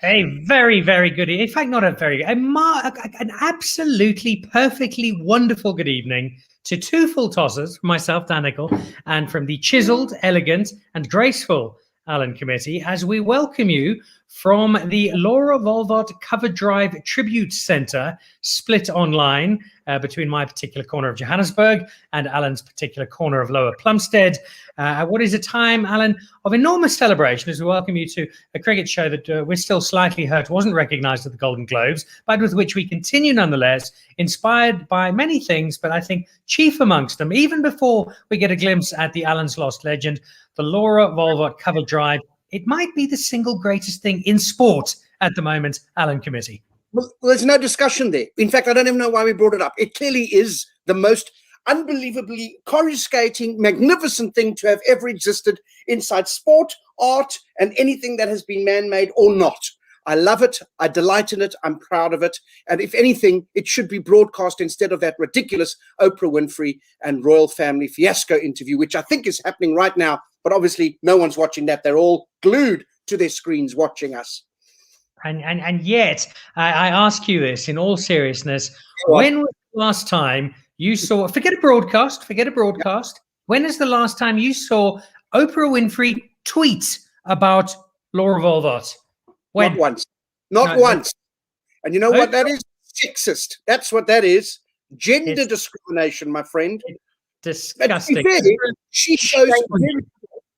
A very, very good, in fact, not a very, an absolutely perfectly wonderful good evening to two full tossers, myself, Dan Nicholl, and from the chiseled, elegant, and graceful Alan Committie, as we welcome you from the Laura Volvot Cover Drive Tribute Centre, split online between my particular corner of Johannesburg and Alan's particular corner of Lower Plumstead. What is a time, Alan, of enormous celebration as we welcome you to a cricket show that we're still slightly hurt wasn't recognised at the Golden Globes, but with which we continue nonetheless, inspired by many things, but I think chief amongst them, even before we get a glimpse at the Alan's Lost Legend, the Laura Volvot Cover Drive. It might be the single greatest thing in sport at the moment, Alan Committie. Well, there's no discussion there. In fact, I don't even know why we brought it up. It clearly is the most unbelievably coruscating, magnificent thing to have ever existed inside sport, art, and anything that has been man-made or not. I love it. I delight in it. I'm proud of it. And if anything, it should be broadcast instead of that ridiculous Oprah Winfrey and royal family fiasco interview, which I think is happening right now. But obviously, no one's watching that. They're all glued to their screens watching us. And yet, I ask you this in all seriousness. When was the last time you saw, forget a broadcast. When is the last time you saw Oprah Winfrey tweet about Laura Volvot? When? Not once. Not once. And you know what that is? Sexist. That's what that is. Gender discrimination, my friend. Disgusting.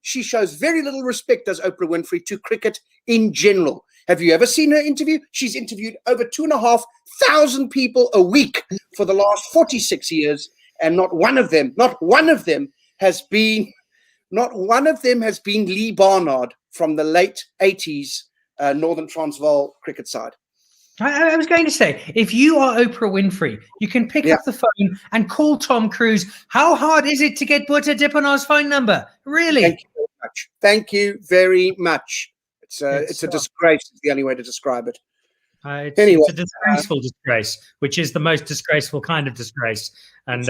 She shows very little respect, does Oprah Winfrey, to cricket in general. Have you ever seen her interview? She's interviewed over 2,500 people a week for the last 46 years, and not one of them has been Lee Barnard from the late 80s Northern Transvaal cricket side. I was going to say, if you are Oprah Winfrey, you can pick up the phone and call Tom Cruise. How hard is it to get Butter Dipanar's phone number? Really? Thank you very much. Thank you very much. It's a disgrace is the only way to describe it. It's a disgraceful disgrace, which is the most disgraceful kind of disgrace. And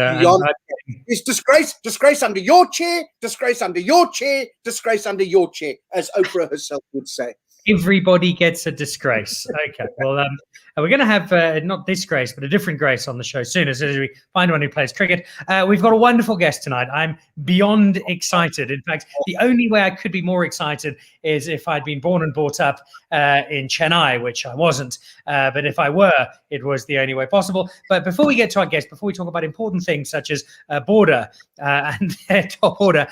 it's disgrace under your chair, disgrace under your chair, disgrace under your chair, as Oprah herself would say. Everybody gets a disgrace. Okay, well, we're going to have not this grace, but a different grace on the show soon as we find one who plays cricket. We've got a wonderful guest tonight. I'm beyond excited. In fact, the only way I could be more excited is if I'd been born and brought up in Chennai, which I wasn't. But if I were, it was the only way possible. But before we get to our guest, before we talk about important things such as border and top order,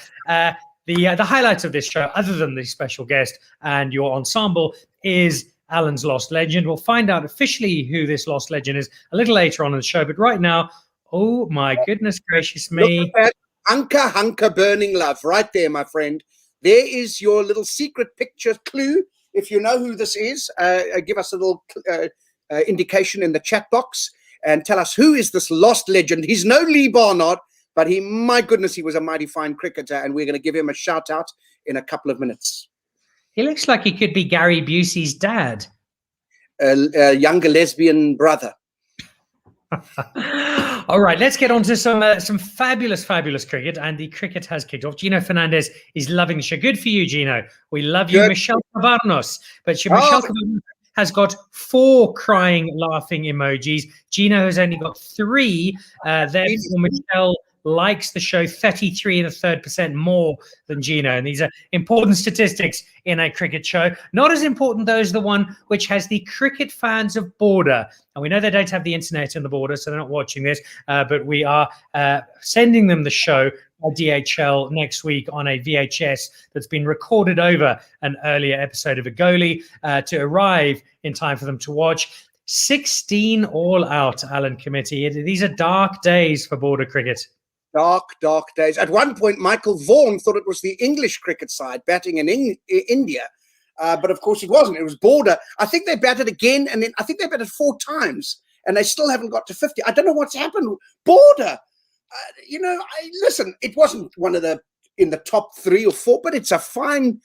the highlights of this show, other than the special guest and your ensemble, is Alan's Lost Legend. We'll find out officially who this Lost Legend is a little later on in the show. But right now, oh my goodness gracious me. Look at that hunker burning love right there, my friend. There is your little secret picture clue. If you know who this is, give us a little indication in the chat box and tell us who is this Lost Legend. He's no Lee Barnard, but my goodness, he was a mighty fine cricketer, and we're going to give him a shout out in a couple of minutes. He looks like he could be Gary Busey's dad. A younger lesbian brother. All right, let's get on to some fabulous cricket, and the cricket has kicked off. Gino Fernandez is loving the show. Good for you, Gino. We love you. Michelle Cavarnos. But Michelle Cavarnos has got 4 crying, laughing emojis. Gino has only got 3. Therefore, Michelle likes the show 33% more than Gino. And these are important statistics in a cricket show. Not as important, though, as the one which has the cricket fans of border. And we know they don't have the internet in the border, so they're not watching this. But we are sending them the show by DHL next week on a VHS that's been recorded over an earlier episode of Agoli to arrive in time for them to watch. 16 all out, Alan Committie. These are dark days for border cricket. Dark days. At one point, Michael Vaughan thought it was the English cricket side batting in India. But of course it wasn't. It was border. I think they batted again, and then I think they batted 4 times, and they still haven't got to 50. I don't know what's happened. Border. Listen, it wasn't one of in the top 3 or 4, but it's a fine.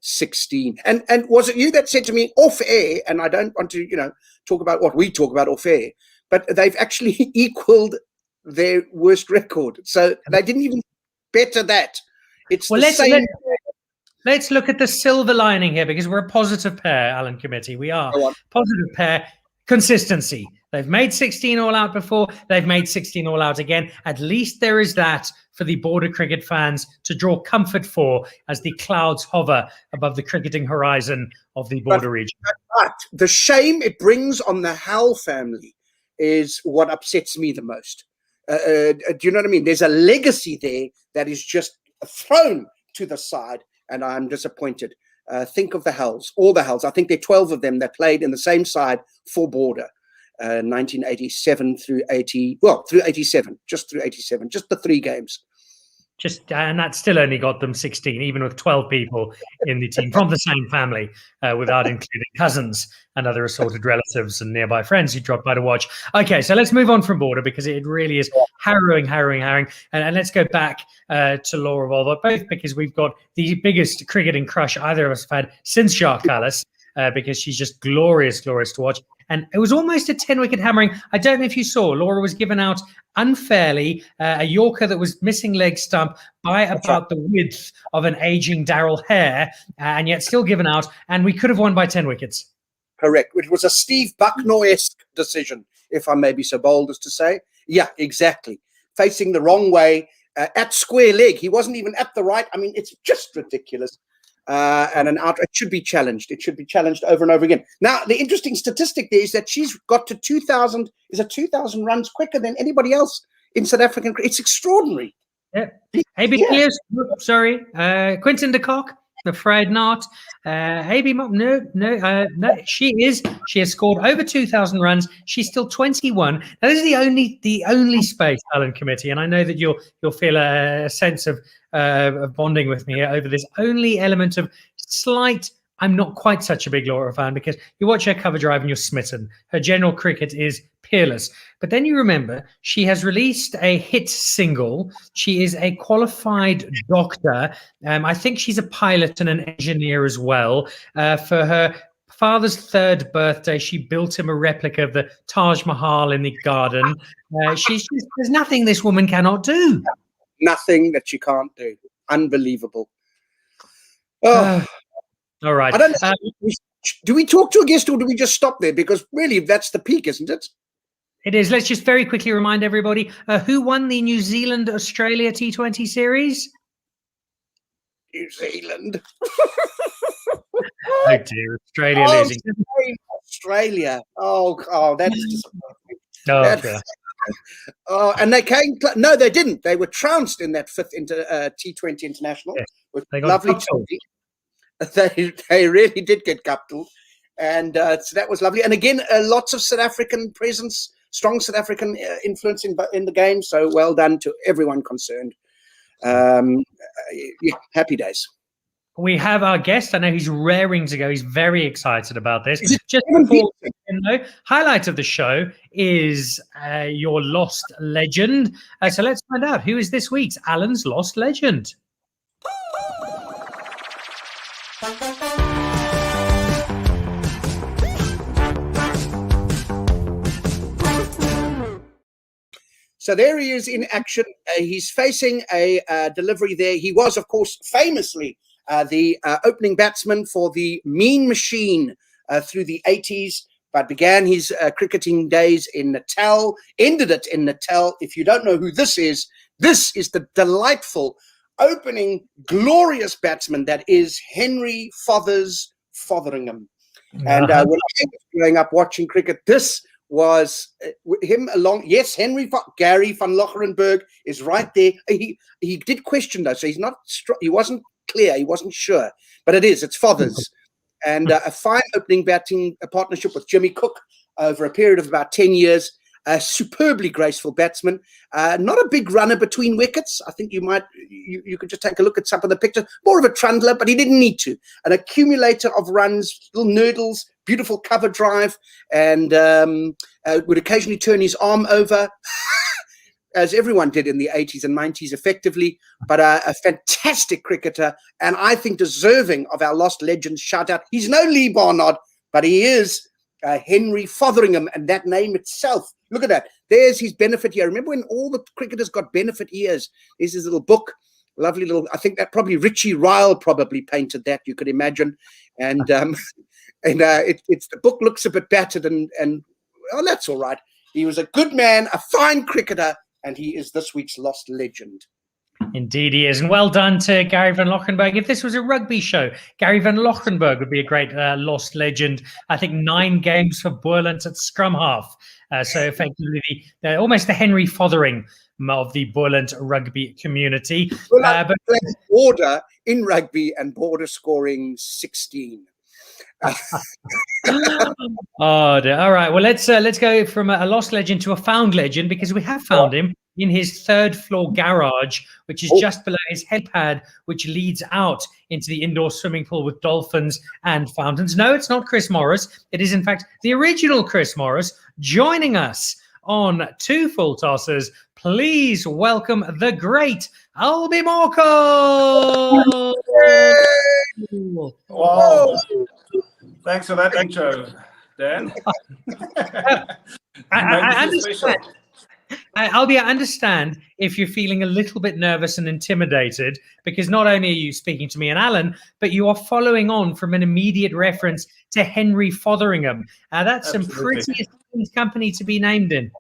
16. And was it you that said to me off air? And I don't want to, talk about what we talk about off air, but they've actually equaled their worst record. So they didn't even better that. It's the same. Let's look at the silver lining here, because we're a positive pair, Alan Committie. We are positive pair. Consistency. They've made 16 all out before. They've made 16 all out again. At least there is that for the border cricket fans to draw comfort for as the clouds hover above the cricketing horizon of the border region. But the shame it brings on the Hal family is what upsets me the most. Do you know what I mean? There's a legacy there that is just thrown to the side, and I'm disappointed. Think of the Hals, all the Hals. I think there are 12 of them that played in the same side for border, 1987 through 80. Well, through 87, just through 87, just the 3 games. And that still only got them 16, even with 12 people in the team from the same family, without including cousins and other assorted relatives and nearby friends who dropped by to watch. Okay, so let's move on from border, because it really is harrowing. And let's go back to Laura Volvo, both because we've got the biggest cricketing crush either of us have had since Jacques Kallis, because she's just glorious to watch. And it was almost a 10-wicket hammering. I don't know if you saw, Laura was given out unfairly, a Yorker that was missing leg stump by about the width of an aging Darrell Hare, and yet still given out, and we could have won by 10 wickets. Correct. It was a Steve Bucknor-esque decision, if I may be so bold as to say. Yeah, exactly. Facing the wrong way, at square leg. He wasn't even at the right. I mean, it's just ridiculous. And an out, it should be challenged. It should be challenged over and over again. Now, the interesting statistic there is that she's got to 2,000 runs quicker than anybody else in South African. It's extraordinary. Yeah. AB, sorry, Quinton de Kock. Afraid not. AB, no. She has scored over 2,000 runs. She's still 21. Now, this is the only space, Alan Committie, and I know that you'll feel a sense of bonding with me over this only element of slight. I'm not quite such a big Laura fan, because you watch her cover drive and you're smitten. Her general cricket is peerless. But then you remember she has released a hit single. She is a qualified doctor. I think she's a pilot and an engineer as well. For her father's 3rd birthday, she built him a replica of the Taj Mahal in the garden. There's nothing this woman cannot do. Nothing that she can't do. Unbelievable. Oh. All right. I don't know. Do we talk to a guest, or do we just stop there? Because really, that's the peak, isn't it? It is. Let's just very quickly remind everybody who won the New Zealand-Australia T20 series. New Zealand. Oh dear, Australia losing. Australia. Oh, that's disappointing. And they came. No, they didn't. They were trounced in that 5th T20 international. Yes, with lovely Tony. They really did get captured, and so that was lovely. And again, lots of South African presence, strong South African influence in the game. So well done to everyone concerned. Happy days. We have our guest. I know he's raring to go. He's very excited about this. Just before highlight of the show is your lost legend. So let's find out who is this week's Alan's lost legend. So there he is in action. He's facing a delivery there. He was, of course, famously the opening batsman for the Mean Machine through the 80s, but began his cricketing days in Natal, ended it in Natal. If you don't know who this is the delightful opening, glorious batsman that is Henry Fotheringham. And when I was growing up watching cricket, this was him along. Yes, Gary van Locherenberg is right there. He did question though, so he wasn't clear, he wasn't sure, but it's Fothers. And a fine opening batting partnership with Jimmy Cook over a period of about 10 years. A superbly graceful batsman, not a big runner between wickets. I think you could just take a look at some of the pictures. More of a trundler, but he didn't need to. An accumulator of runs, little nurdles, beautiful cover drive, and would occasionally turn his arm over, as everyone did in the 80s and 90s effectively, but a fantastic cricketer, and I think deserving of our lost legends shout out. He's no Lee Barnard, but he is Henry Fotheringham, and that name itself. Look at that. There's his benefit year. Remember when all the cricketers got benefit years? There's his little book. lovely little. I think that probably Richie Ryle probably painted that. You could imagine, and it's the book looks a bit battered, and well, that's all right. He was a good man, a fine cricketer, and he is this week's lost legend. Indeed he is. And well done to Gary van Lochenberg. If this was a rugby show, Gary van Lochenberg would be a great lost legend. I think 9 games for Boerland at scrum half. So effectively almost the Henry Fothering of the Boerland rugby community. Well, but Border in rugby and Border scoring 16. Oh dear. All right. Well, let's go from a lost legend to a found legend, because we have found him in his 3rd floor garage, which is just below his helipad, which leads out into the indoor swimming pool with dolphins and fountains. No, it's not Chris Morris. It is, in fact, the original Chris Morris joining us on 2 full tosses. Please welcome the great Albie Morkel. Wow. Thanks for that intro, Dan. I understand. Albie, I understand if you're feeling a little bit nervous and intimidated, because not only are you speaking to me and Alan, but you are following on from an immediate reference to Henry Fotheringham. That's some pretty esteemed company to be named in.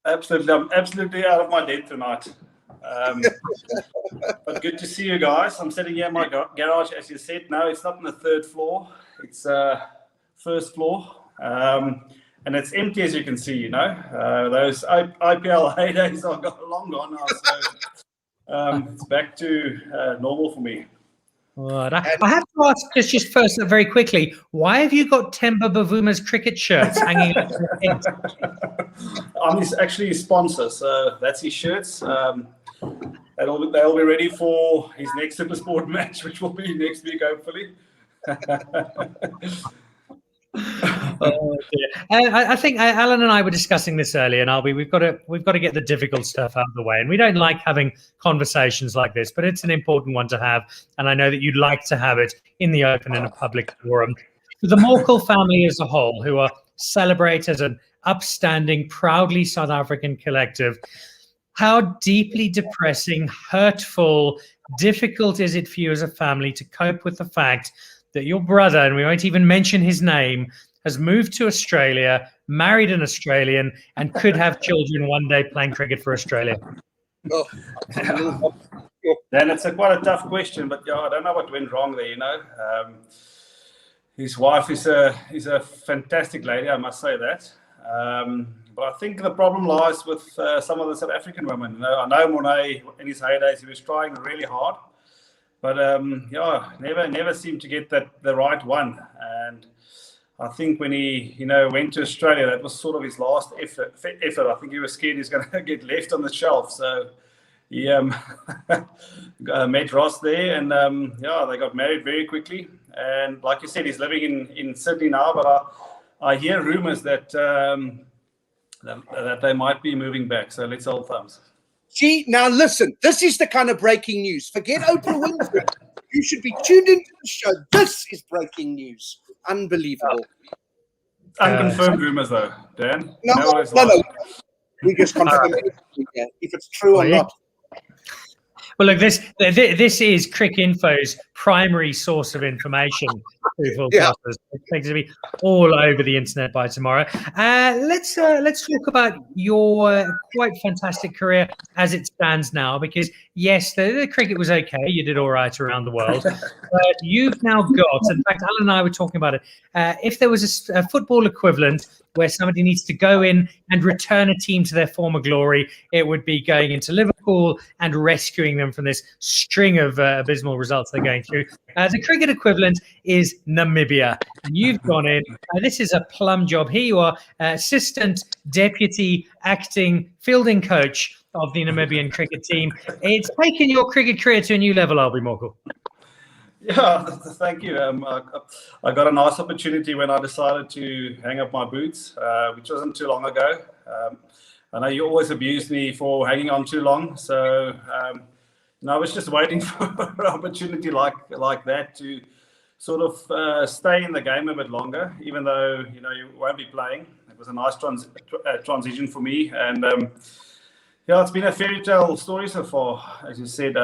Absolutely. I'm absolutely out of my depth tonight. But good to see you guys. I'm sitting here in my garage, as you said. No, it's not on the 3rd floor. It's 1st floor. And it's empty, as you can see, those IPL heydays are long gone now. So it's back to normal for me. Right. I have to ask just first, very quickly, why have you got Temba Bavuma's cricket shirts hanging up your head? I'm actually his sponsor, so that's his shirts. They'll be ready for his next Supersport match, which will be next week, hopefully. Oh, dear. I think Alan and I were discussing this earlier, and we've got to get the difficult stuff out of the way. And we don't like having conversations like this, but it's an important one to have. And I know that you'd like to have it in the open, in a public forum. For the Morkel family as a whole, who are celebrated as an upstanding, proudly South African collective, how deeply depressing, hurtful, difficult is it for you as a family to cope with the fact that your brother, and we won't even mention his name, has moved to Australia, married an Australian, and could have children one day playing cricket for Australia? Then it's quite a tough question, but I don't know what went wrong there. His wife is a fantastic lady, I must say that. But I think the problem lies with some of the South African women. I know Monet in his heydays, he was trying really hard. But never seemed to get the right one. And I think when he went to Australia, that was sort of his last effort. I think he was scared he's going to get left on the shelf. So he met Ross there, and they got married very quickly. And like you said, he's living in Sydney now. But I hear rumors that they might be moving back. So let's hold thumbs. See, now listen, this is the kind of breaking news. Forget Oprah Winfrey. You should be tuned into the show. This is breaking news. Unbelievable. Unconfirmed rumors, though, Dan. No. We just confirm if it's true or not. Well, look, this is Cricinfo's primary source of information. It's going to be all over the internet by tomorrow. Let's talk about your quite fantastic career as it stands now, because yes, the cricket was okay. You did all right around the world. But you've now got, in fact, Alan and I were talking about it, if there was a football equivalent where somebody needs to go in and return a team to their former glory, it would be going into Liverpool and rescuing them from this string of abysmal results they're going through. The cricket equivalent is Namibia, and you've gone in. This is a plum job. Here you are, assistant, deputy, acting, fielding coach of the Namibian cricket team. It's taken your cricket career to a new level, Albie Morkel. Yeah, thank you. I got a nice opportunity when I decided to hang up my boots, which wasn't too long ago. I know you always abused me for hanging on too long, so I was just waiting for an opportunity like that to sort of stay in the game a bit longer, even though you won't be playing. It was a nice transition for me, and it's been a fairy tale story so far, as you said.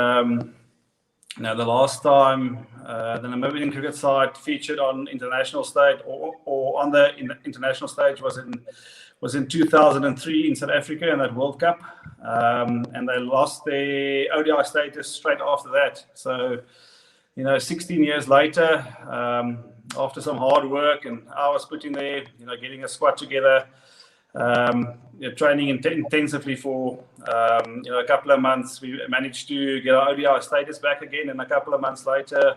Now, the last time the Namibian cricket side featured on international stage or on the international stage was in 2003 in South Africa in that World Cup, and they lost their ODI status straight after that. So, 16 years later, after some hard work and hours put in there, getting a squad together, training intensively for a couple of months, we managed to get our ODI status back again, and a couple of months later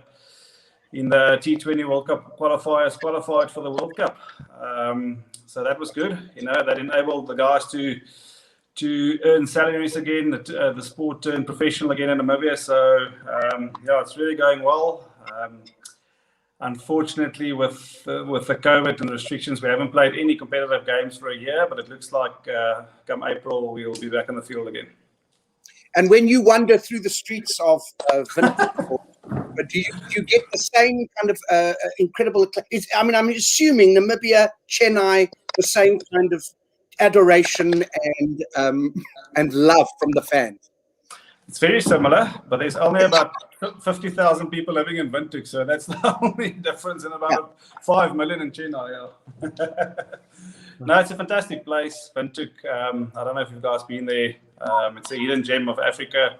in the T20 World Cup qualifiers qualified for the World Cup. So that was good. That enabled the guys to earn salaries again. The sport turned professional again in Namibia. So it's really going well. Unfortunately, with the COVID and restrictions, we haven't played any competitive games for a year, but it looks like come April, we'll be back in the field again. And when you wander through the streets of do you get the same kind of incredible... I'm assuming Namibia, Chennai, the same kind of adoration and love from the fans. It's very similar, but there's only about 50,000 people living in Windhoek, so that's the only difference in about 5 million in Chennai. Yeah. No, it's a fantastic place, Windhoek. I don't know if you guys been there. It's a hidden gem of Africa.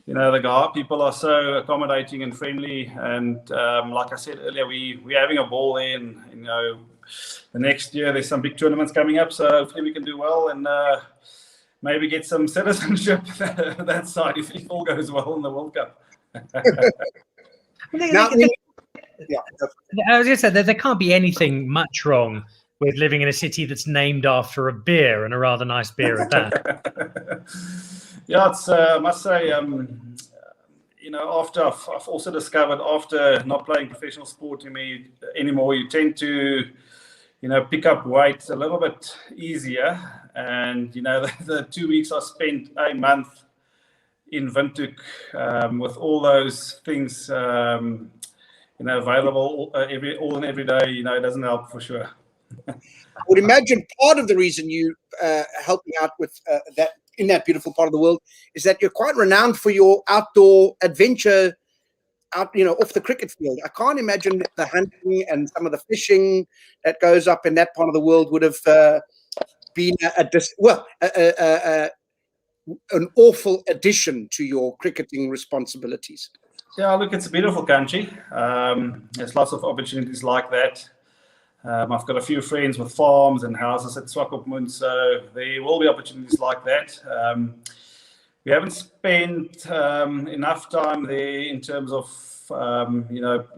The people are so accommodating and friendly, and like I said earlier, we're having a ball there, and the next year there's some big tournaments coming up, so hopefully we can do well and maybe get some citizenship that side if all goes well in the World Cup. Now, I was going to say that there can't be anything much wrong with living in a city that's named after a beer, and a rather nice beer at that. Yeah, it's I must say, after I've also discovered after not playing professional sport anymore, you tend to pick up weight a little bit easier. And the 2 weeks I spent a month in Windhoek with all those things available every day, it doesn't help for sure. I would imagine part of the reason you helping out with that in that beautiful part of the world is that you're quite renowned for your outdoor adventure off the cricket field. I can't imagine the hunting and some of the fishing that goes up in that part of the world would have been an awful addition to your cricketing responsibilities. Yeah, look, it's a beautiful country. There's lots of opportunities like that. I've got a few friends with farms and houses at Swakopmund, so there will be opportunities like that. We haven't spent enough time there in terms of,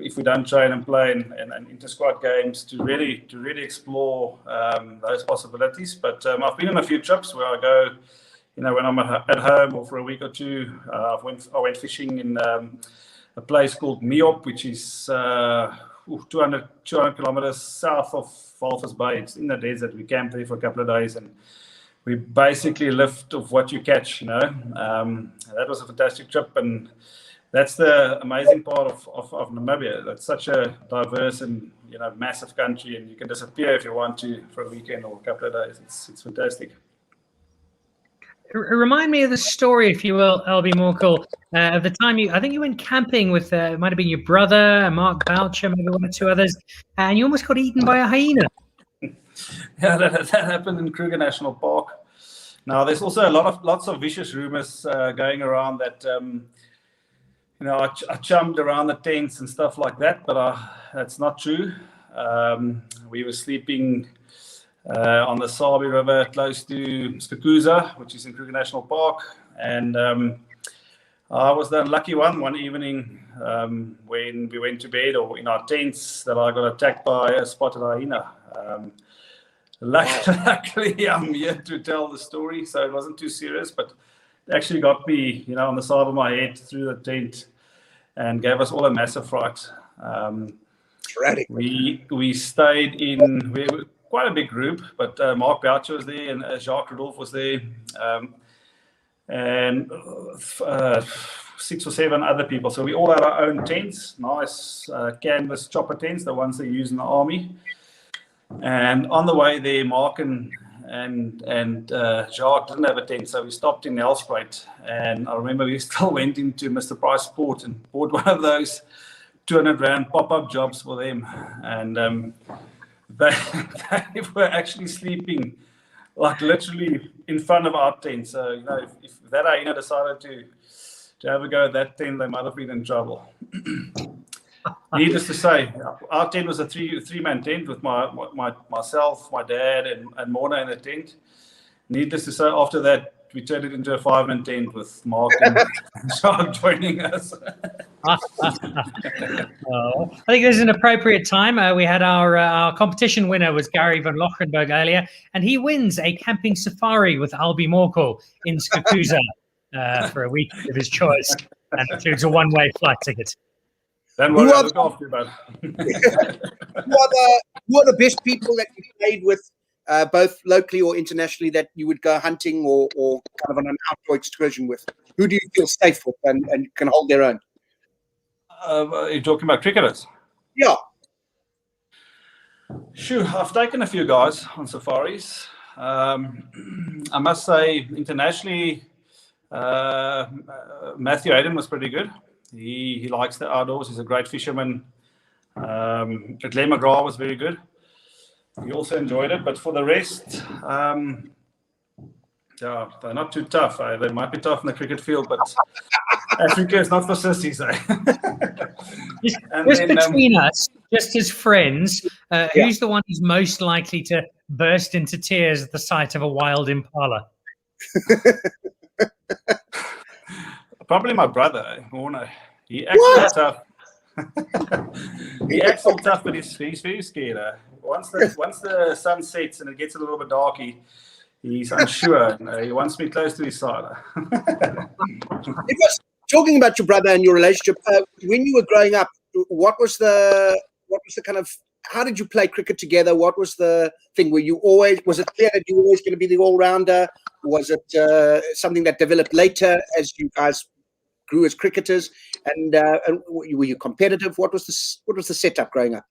if we don't train and play and inter-squad games to really explore those possibilities. But I've been on a few trips where I go, when I'm at home or for a week or two. I went fishing in a place called Miop, which is 200 kilometers south of Walvis Bay. It's in the desert. We camped there for a couple of days, and we basically lived off what you catch. That was a fantastic trip, and that's the amazing part of Namibia. That's such a diverse and massive country, and you can disappear if you want to for a weekend or a couple of days. It's fantastic. Remind me of the story, if you will, Albie Morkel, of the time I think you went camping with, it might have been your brother, Mark Boucher, maybe one or two others, and you almost got eaten by a hyena. Yeah, that happened in Kruger National Park. Now, there's also lots of vicious rumors going around that, I chummed around the tents and stuff like that, but that's not true. We were sleeping on the Sabi River close to Skukuza, which is in Kruger National Park. And I was the unlucky one evening when we went to bed or in our tents that I got attacked by a spotted hyena. Luckily, I'm here to tell the story, so it wasn't too serious, but it actually got me, on the side of my head through the tent and gave us all a massive fright. We stayed in... We were quite a big group, but Mark Boucher was there and Jacques Rudolph was there, and 6 or 7 other people. So we all had our own tents, nice canvas chopper tents, the ones they use in the army. And on the way there, Mark and and Jacques didn't have a tent, so we stopped in Nelspruit. And I remember we still went into Mr. Price Sport and bought one of those 200 rand pop-up jobs for them. And they were actually sleeping like literally in front of our tent. So, you know, if that hyena decided to have a go at that tent, they might have been in trouble. Needless to say, our tent was a three-man tent with myself, my dad, and Mona in the tent. Needless to say, after that, we turned it into a 5-man tent with Mark and Sean joining us. I think this is an appropriate time. We had our competition winner was Gary van Lochenberg earlier, and he wins a camping safari with Albie Morkel in Skukuza for a week of his choice, and includes a one-way flight ticket. Then what I look after you, bud. Who are the best people that you played with, both locally or internationally, that you would go hunting or kind of on an outdoor excursion with? Who do you feel safe with and can hold their own? You're talking about cricketers? Yeah. Sure, I've taken a few guys on safaris. I must say, internationally, Matthew Hayden was pretty good. He likes the outdoors. He's a great fisherman. Glenn McGrath was very good. He also enjoyed it. But for the rest, yeah, they're not too tough. They might be tough in the cricket field, but Africa is not for sissies. Just between us, just as friends, who's the one who's most likely to burst into tears at the sight of a wild impala? Probably my brother, Mona. He acts all tough. He acts all tough, but he's very scared. Once the sun sets and it gets a little bit dark, he's unsure. He wants me close to his side. Talking about your brother and your relationship, when you were growing up, what was the kind of, how did you play cricket together? What was the thing? Was it clear that you were always going to be the all-rounder? Was it something that developed later as you guys grew as cricketers? And were you competitive? What was the setup growing up?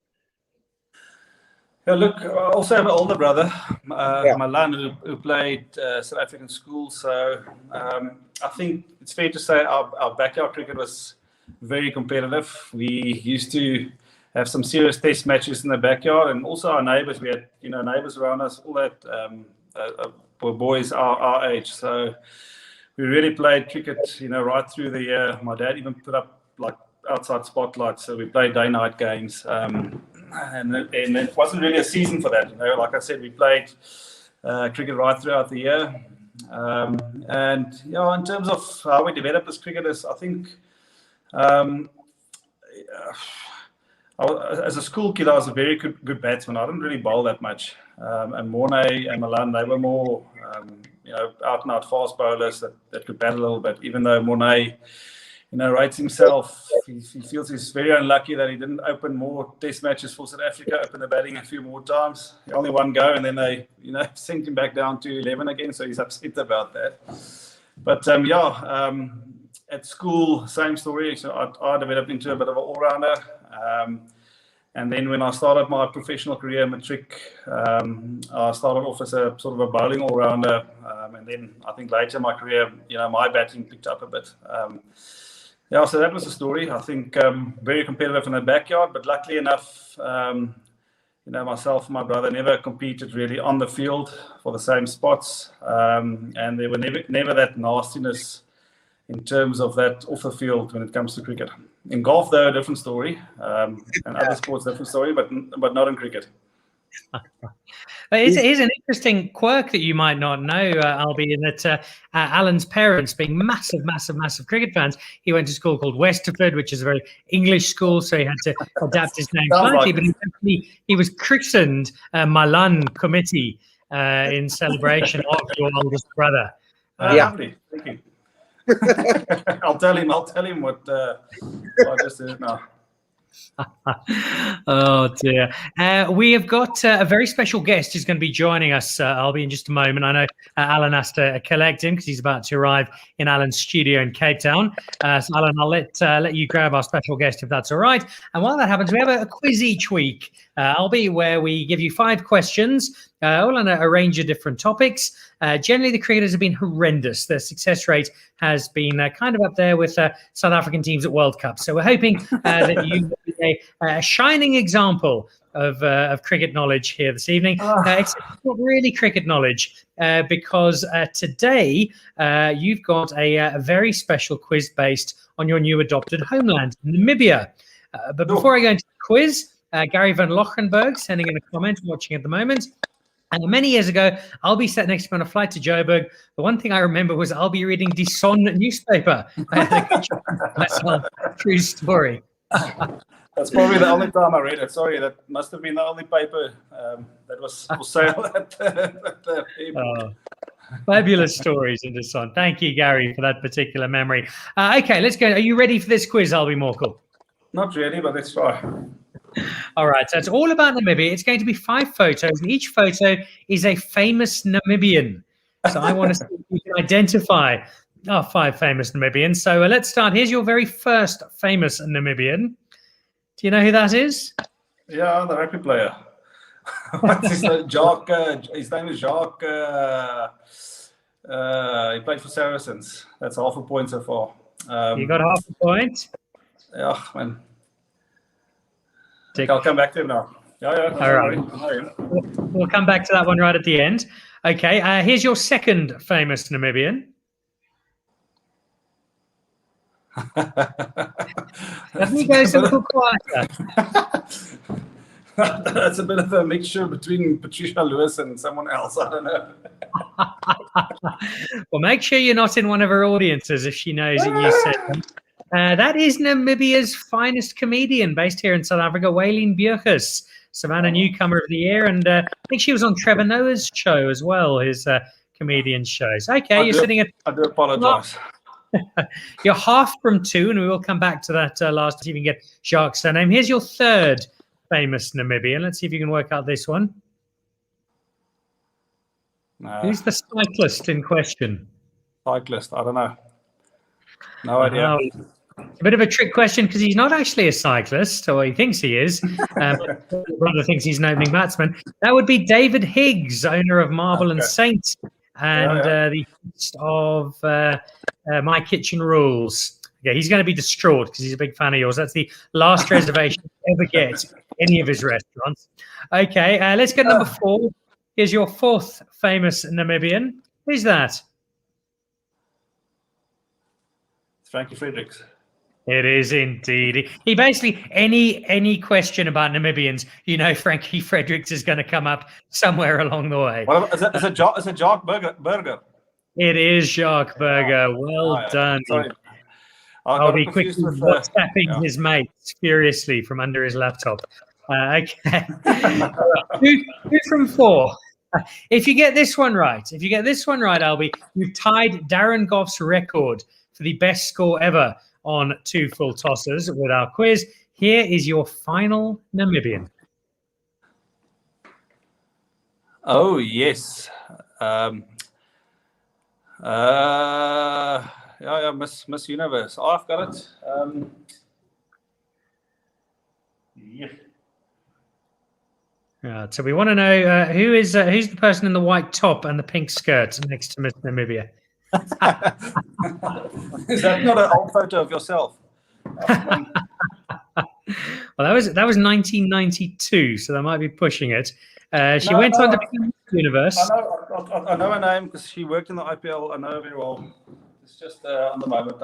Yeah, look, I also have an older brother, Milan, who played South African school. So I think it's fair to say our backyard cricket was very competitive. We used to have some serious test matches in the backyard, and also our neighbours. We had neighbours around us, all that were boys our age. So we really played cricket, right through the year. My dad even put up like outside spotlights, so we played day-night games. And it wasn't really a season for that. Like I said, we played cricket right throughout the year. And in terms of how we developed as cricketers, I think as a school kid, I was a very good batsman. I didn't really bowl that much. And Mornay and Milan, they were more out-and-out fast bowlers that could bat a little bit. Even though Mornay, rates himself, he feels he's very unlucky that he didn't open more test matches for South Africa, open the batting a few more times. He only one go, and then they, sent him back down to 11 again, so he's upset about that. But, at school, same story. So I developed into a bit of an all-rounder. And then when I started my professional career, matric, I started off as a sort of a bowling all-rounder. And then I think later in my career, my batting picked up a bit. So that was the story. I think very competitive in the backyard, but luckily enough, myself and my brother never competed really on the field for the same spots. And there were never that nastiness in terms of that off the field when it comes to cricket. In golf, though, a different story. And other sports, different story, but not in cricket. Here's an interesting quirk that you might not know, Albie, in that Alan's parents, being massive cricket fans, he went to a school called Westerford, which is a very English school, so he had to adapt his name slightly. But he was christened Milan Committie in celebration of your oldest brother. Lovely, thank you. I'll tell him what I just said now. Oh dear. We have got a very special guest who's going to be joining us, Albie, in just a moment. I know Alan has to collect him because he's about to arrive in Alan's studio in Cape Town. So Alan, I'll let you grab our special guest if that's all right. And while that happens, we have a quiz each week Albie, where we give you 5 questions, all on a range of different topics. Generally, the cricketers have been horrendous. Their success rate has been kind of up there with South African teams at World Cup. So we're hoping that you will be a shining example of cricket knowledge here this evening. It's not really cricket knowledge because today you've got a very special quiz based on your new adopted homeland, Namibia. But before I go into the quiz, Gary van Lochenberg sending in a comment, watching at the moment. And many years ago, Albie sat next to me on a flight to Joburg. The one thing I remember was Albie reading the Son newspaper. That's a true story. That's probably the only time I read it. Sorry, that must have been the only paper that was for sale at the airport. Fabulous stories in the Son. Thank you, Gary, for that particular memory. Okay, let's go. Are you ready for this quiz, Albie Morkel? Not really, but let's try. All right, so it's all about Namibia. It's going to be 5 photos, and each photo is a famous Namibian. So I want to see if you can identify our 5 famous Namibians. So let's start. Here's your very first famous Namibian. Do you know who that is? Yeah, the rugby player. What's his name? Jacques. His name is Jacques. He played for Saracens. That's half a point so far. You got half a point. Yeah, man. I'll come back to him now. Yeah. All right. We'll come back to that one right at the end. Okay, here's your second famous Namibian. Let me go a little quieter. That's a bit of a mixture between Patricia Lewis and someone else. I don't know. Well, make sure you're not in one of her audiences if she knows that you said them. That is Namibia's finest comedian based here in South Africa, Waylene Bjerkes, Savannah Newcomer of the Year. And I think she was on Trevor Noah's show as well, his comedian shows. Okay, you're sitting at... I do apologize. You're half from 2, and we will come back to that last if you can get Jacques' surname. Here's your third famous Namibian. Let's see if you can work out this one. Who's the cyclist in question? Cyclist, I don't know. No idea. It's a bit of a trick question because he's not actually a cyclist, or he thinks he is. Brother thinks he's an opening batsman. That would be David Higgs, owner of Marble and Saint, and the host of My Kitchen Rules. Yeah, he's going to be distraught because he's a big fan of yours. That's the last reservation you ever get at any of his restaurants. Okay, let's get number 4. Here's your 4th famous Namibian. Who's that? It's Frankie Fredericks. It is indeed. He basically, any question about Namibians, Frankie Fredericks is going to come up somewhere along the way. Well, is it Jacques Burger? It is Jacques Burger. Well done. Sorry. I'll be quickly WhatsApping his mates furiously from under his laptop. Okay. 2 from 4. If you get this one right, Albie, you've tied Darren Goff's record for the best score ever on 2 full tosses with our quiz. Here is your final Namibian. Oh, yes. Miss Universe. Oh, I've got it. So we want to know who's the person in the white top and the pink skirt next to Miss Namibia. Is that not an old photo of yourself? Well, that was 1992, so that might be pushing it. She went on to become Miss Universe. I know her name because she worked in the IPL. I know her very well. It's just on the moment.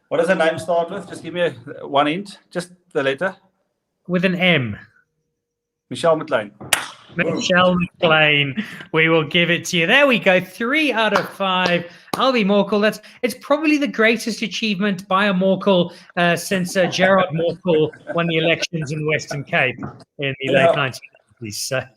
What does her name start with? Just give me one hint. Just the letter. With an M. Michelle McLean. Michelle McLean. We will give it to you. There we go. 3 out of 5. Albie Morkel. It's probably the greatest achievement by a Morkel since Gerard Morkel won the elections in the Western Cape in the late 1990s.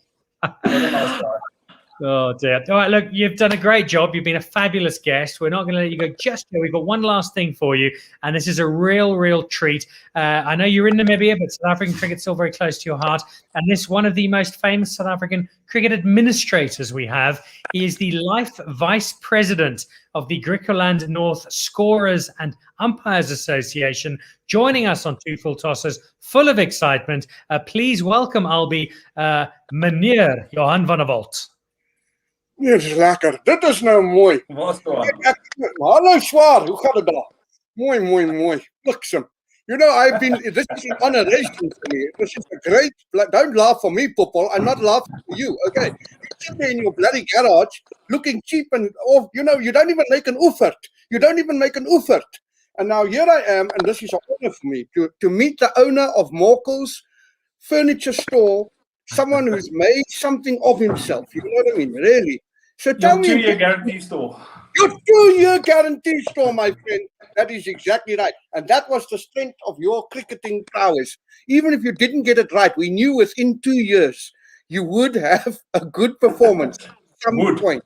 Oh dear. All right, look, you've done a great job. You've been a fabulous guest. We're not going to let you go just yet. We've got one last thing for you, and this is a real treat. I know you're in Namibia, but South African cricket's still very close to your heart. And this one of the most famous South African cricket administrators we have. He is the life vice president of the Griqualand North Scorers and Umpires Association, joining us on Two Full Tosses, full of excitement. Please welcome, Albie, meneer Johan van der Walt. Nee, dis lekker. Dit is nou mooi. Hallo Swaar, hoe gaan dit daar? Mooi. Bliksem. You know, this is an honoration for me. This is a great, don't laugh for me, Popol. I'm not laughing for you, okay? You sit there in your bloody garage, looking cheap and off. You know, you don't even make an effort. And now here I am, and this is an honor for me, to meet the owner of Morkel's furniture store, someone who's made something of himself. You know what I mean? Really. So tell me. Your 2-year guarantee store. Your 2-year guarantee store, my friend. That is exactly right. And that was the strength of your cricketing prowess. Even if you didn't get it right, we knew within 2 years you would have a good performance at some point.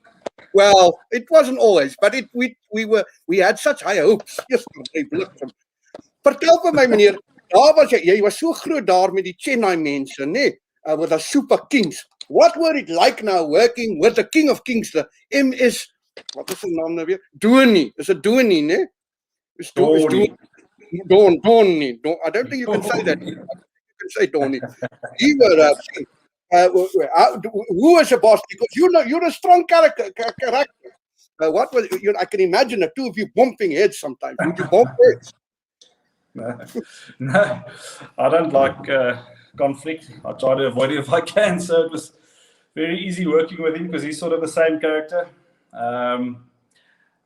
Well, it wasn't always, but we had such high hopes. Yes, vertel vir my meneer, daar was jy was so groot daar met die Chennai mense, nee, with the Super Kings. What were it like now working with the King of Kings, the MS, wat is die naam nou weer? Dhoni. Is it Dhoni, nee? Dhoni. I don't think you can say that. You can say Dhoni. You were who was the boss? Because you're a strong character. What was I can imagine the two of you bumping heads sometimes. Would you bump heads? No, I don't like conflict. I try to avoid it if I can. So it was very easy working with him because he's sort of the same character.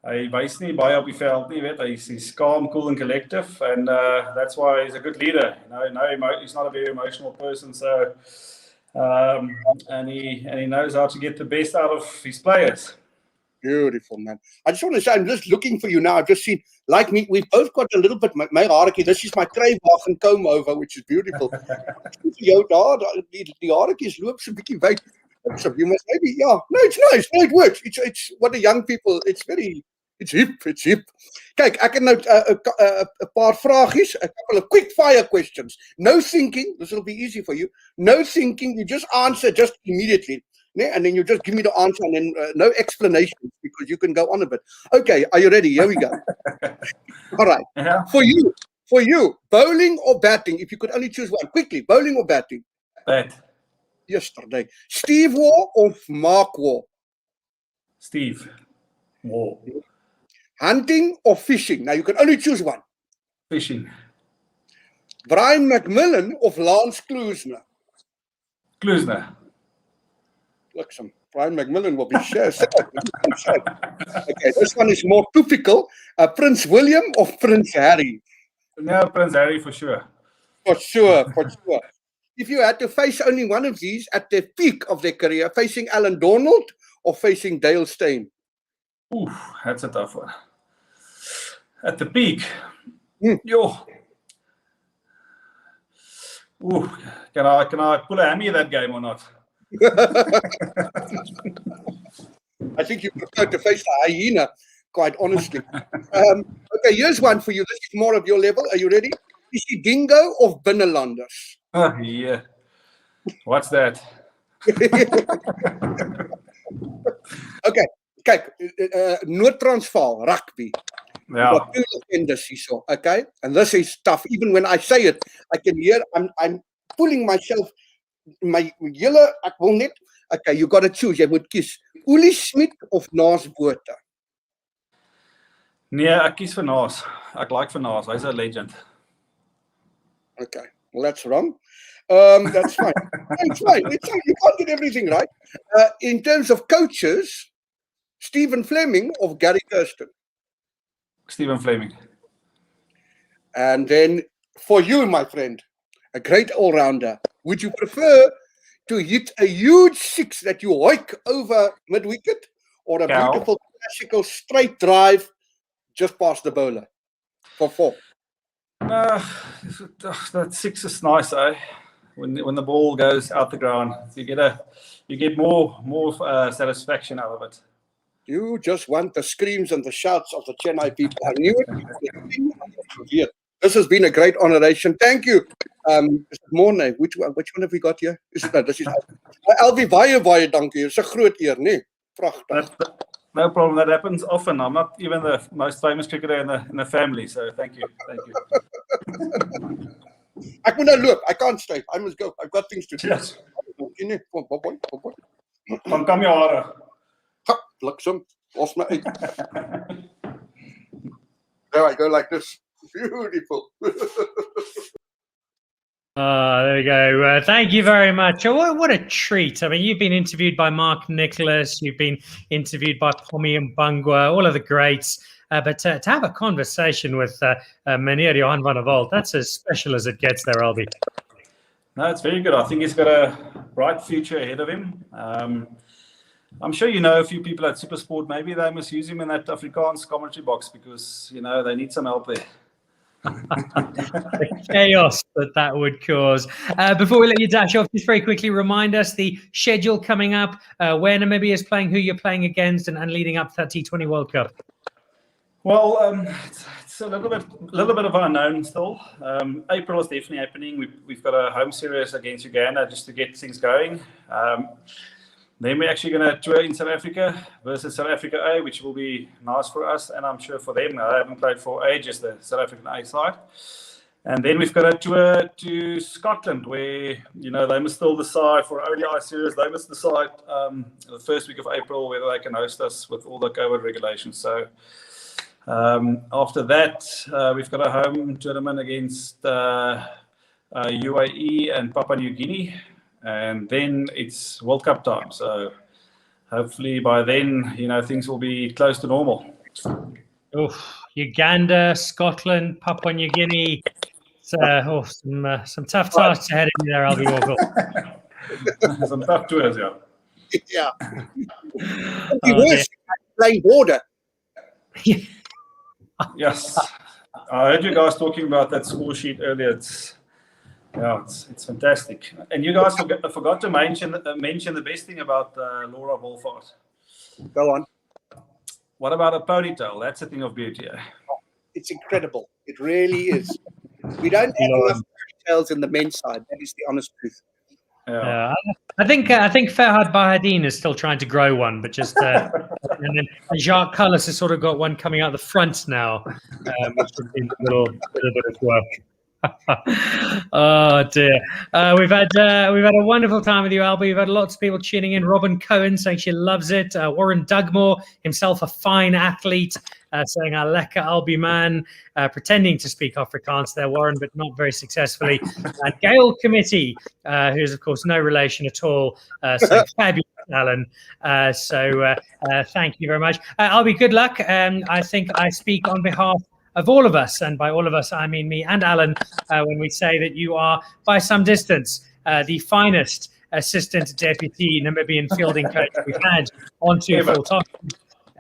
Hy wys nie baie op die veld nie, weet he's calm, cool and collective, and that's why he's a good leader. He's not a very emotional person, so and he knows how to get the best out of his players. Beautiful, man. I just want to say, I'm just looking for you now. I've just seen, like me, we've both got a little bit, my haartjie, this is my Kruiwagen comb over, which is beautiful. Jou daar, die haartjies loop so 'n bietjie wyd. You must maybe, yeah. No, it's nice. No, it works. It's what the young people, it's hip. Kyk, ek het nou 'n paar vragies, a couple of quick fire questions. No thinking, this will be easy for you. No thinking, you just answer just immediately. And then you just give me the answer and then no explanations because you can go on a bit. Okay, are you ready? Here we go. All right. Yeah. For you, bowling or batting? If you could only choose one, quickly, bowling or batting? Bat. Yesterday. Steve Waugh or Mark Waugh? Steve Waugh. Hunting or fishing? Now you can only choose one. Fishing. Brian McMillan or Lance Klusener? Klusener. Look, some Brian McMillan will be sure. Okay, this one is more typical. Prince William or Prince Harry? No, Prince Harry for sure. For sure. If you had to face only one of these at the peak of their career, facing Alan Donald or facing Dale Steyn? Ooh, that's a tough one. At the peak. Yo. Ooh, can I pull a hammy in that game or not? I think you prefer to face the hyena, quite honestly. Okay, here's one for you. This is more of your level. Are you ready? Is he dingo or Binnenlanders? Yeah. What's that? Okay, kyk, Noord-Transvaal, rugby. Yeah. Okay, and this is tough. Even when I say it, I can hear, I'm pulling myself, my julle, ek wil net, okay, you got to choose, jy moet kies. Uli Smit of Naas Botha? Nee, ek kies vir Naas. Ek like vir Naas. Hy's 'n legend. Okay, well that's wrong. That's fine. It's fine. You can't get everything right. In terms of coaches, Stephen Fleming or Gary Kirsten? Stephen Fleming. And then for you, my friend, a great all-rounder, would you prefer to hit a huge six that you hoik over mid-wicket or a beautiful classical straight drive just past the bowler for 4? That six is nice, eh? when the ball goes out the ground. You get more satisfaction out of it. You just want the screams and the shouts of the Chennai people. I knew it. This has been a great honoration. Thank you. Morne, which one have we got here? This is Albie, baie dankie. It's a groot eer, nee? Pragtig. No problem. That happens often. I'm not even the most famous cricketer in the family, so thank you. Ek moet nou loop. I can't stay. I must go. I've got things to do. Yes. Van kam jou hare. Bliksem. Los my uit. There I go like this. Beautiful. There we go. Thank you very much. What a treat. I mean, you've been interviewed by Mark Nicholas. You've been interviewed by Pommy and Bangwa, all of the greats. But to have a conversation with Meneer Johan van der Walt, that's as special as it gets there, Albie. No, it's very good. I think he's got a bright future ahead of him. I'm sure you know a few people at SuperSport. Maybe they must use him in that Afrikaans commentary box because, they need some help there. The chaos that would cause. Before we let you dash off, just very quickly remind us the schedule coming up, where Namibia is playing, who you're playing against, and leading up to that T20 World Cup. Well, it's a little bit of unknown still. April is definitely happening. We've got a home series against Uganda just to get things going. Then we're actually going to tour in South Africa versus South Africa A, which will be nice for us, and I'm sure for them. I haven't played for ages, the South African A side. And then we've got a tour to Scotland where, they must still decide for ODI series. They must decide the first week of April whether they can host us with all the COVID regulations. So after that, we've got a home tournament against UAE and Papua New Guinea. And then it's World Cup time. So hopefully by then, things will be close to normal. Uganda, Scotland, Papua New Guinea. Some tough tasks ahead of you there, Albie Morkel. Some tough tours, yeah. Yeah. Playing border. Yes. I heard you guys talking about that score sheet earlier. It's fantastic. And you guys forgot to mention the best thing about Laura Wolfart. Go on. What about a ponytail? That's a thing of beauty. It's incredible. It really is. We don't have enough ponytails in the men's side. That is the honest truth. Yeah. I think Farhad Bahadine is still trying to grow one, but just and then Jacques Cullis has sort of got one coming out the front now, which has been a little bit of work. Oh dear. We've had a wonderful time with you, Albie. We've had lots of people tuning in. Robin Cohen saying she loves it. Warren Dugmore, himself a fine athlete, saying "Lekker Albie man," pretending to speak Afrikaans there, Warren, but not very successfully. And Gail Committie, who is of course no relation at all, saying fabulous, Alan. Thank you very much, Albie. Good luck. I think I speak on behalf of all of us, and by all of us I mean me and Alan, when we say that you are by some distance the finest assistant deputy Namibian fielding coach we've had on two full time.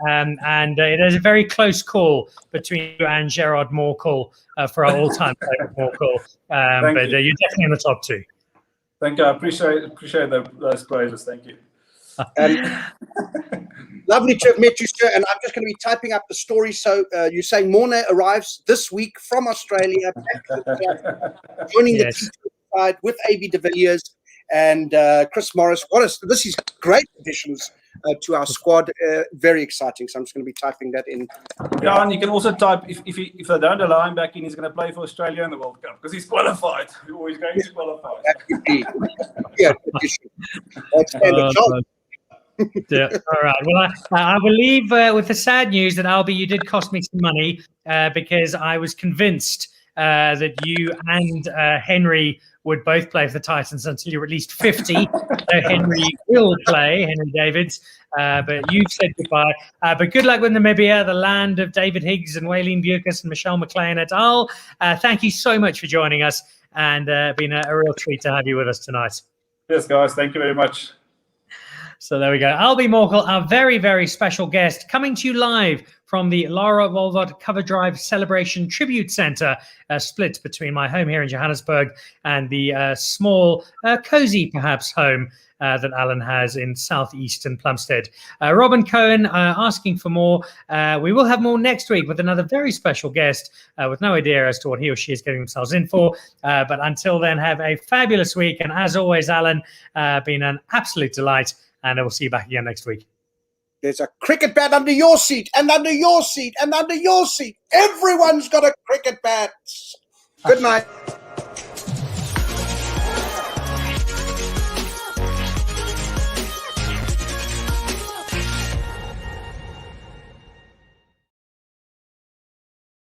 And it is a very close call between you and Gerard Morkel for our all-time favorite Morkel. But you're definitely in the top two. Thank you. I appreciate those praises. Thank you. Lovely to have met you, sir. And I'm just going to be typing up the story. So you're saying Morne arrives this week from Australia, joining the T20 side with AB de Villiers and Chris Morris. This is great additions to our squad. Very exciting. So I'm just going to be typing that in. Yeah, and you can also type if they don't allow him back in, he's going to play for Australia in the World Cup because he's qualified. He's going to qualify. That could be. Yeah, yeah. All right. Well, I will leave with the sad news that Albie, you did cost me some money because I was convinced that you and Henry would both play for the Titans until you're at least 50. So Henry will play, Henry Davids, but you've said goodbye. But good luck with Namibia, the land of David Higgs and Waylene Bucas and Michelle McLean et al. Thank you so much for joining us, and been a real treat to have you with us tonight. Yes, guys. Thank you very much. So there we go. Albie Morkel, our very, very special guest, coming to you live from the Lara Wolvaardt Cover Drive Celebration Tribute Centre, split between my home here in Johannesburg and the small, cosy, perhaps, home that Alan has in southeastern Plumstead. Robin Cohen asking for more. We will have more next week with another very special guest with no idea as to what he or she is getting themselves in for. But until then, have a fabulous week. And as always, Alan, been an absolute delight. And I will see you back again next week. There's a cricket bat under your seat, and under your seat, and under your seat. Everyone's got a cricket bat. Good night.